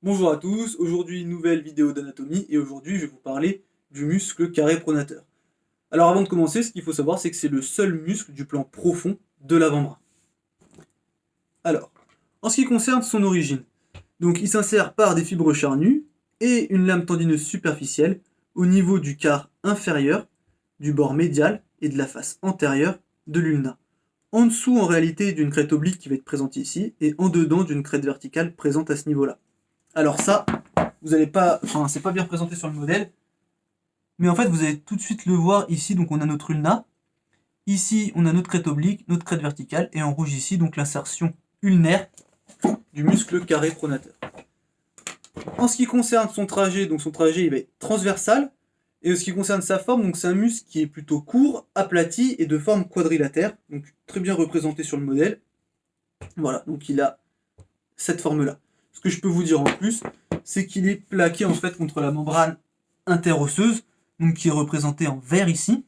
Bonjour à tous, aujourd'hui nouvelle vidéo d'anatomie et aujourd'hui je vais vous parler du muscle carré pronateur. Alors avant de commencer, ce qu'il faut savoir c'est que c'est le seul muscle du plan profond de l'avant-bras. Alors, en ce qui concerne son origine, donc il s'insère par des fibres charnues et une lame tendineuse superficielle au niveau du quart inférieur, du bord médial et de la face antérieure de l'ulna. En dessous en réalité d'une crête oblique qui va être présente ici et en dedans d'une crête verticale présente à ce niveau-là. Alors ça, vous n'allez pas, enfin c'est pas bien représenté sur le modèle, mais en fait vous allez tout de suite le voir ici, donc on a notre ulna, ici on a notre crête oblique, notre crête verticale, et en rouge ici donc l'insertion ulnaire du muscle carré pronateur. En ce qui concerne son trajet, donc son trajet il va être transversal, et en ce qui concerne sa forme, donc c'est un muscle qui est plutôt court, aplati et de forme quadrilatère, donc très bien représenté sur le modèle. Voilà, donc il a cette forme-là. Ce que je peux vous dire en plus, c'est qu'il est plaqué en fait contre la membrane interosseuse, donc qui est représentée en vert ici,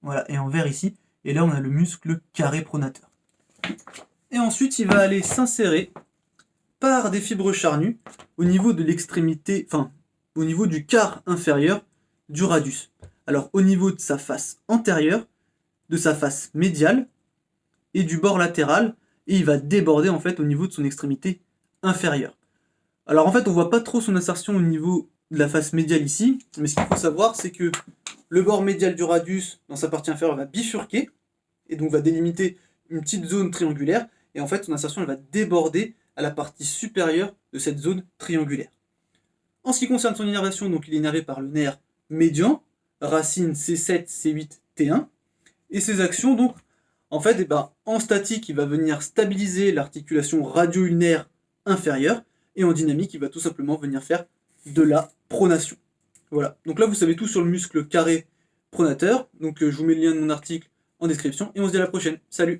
voilà, et en vert ici, et là on a le muscle carré pronateur. Et ensuite il va aller s'insérer par des fibres charnues au niveau de l'extrémité, enfin au niveau du quart inférieur du radius. Alors au niveau de sa face antérieure, de sa face médiale et du bord latéral, et il va déborder en fait au niveau de son extrémité inférieure. Alors en fait on voit pas trop son insertion au niveau de la face médiale ici, mais ce qu'il faut savoir c'est que le bord médial du radius dans sa partie inférieure va bifurquer, et donc va délimiter une petite zone triangulaire, et en fait son insertion elle va déborder à la partie supérieure de cette zone triangulaire. En ce qui concerne son innervation, donc il est innervé par le nerf médian, racine C7, C8, T1, et ses actions donc, en fait, en statique il va venir stabiliser l'articulation radio-ulnaire inférieure, et en dynamique il va tout simplement venir faire de la pronation. Voilà, donc là vous savez tout sur le muscle carré pronateur, donc je vous mets le lien de mon article en description, et on se dit à la prochaine, salut!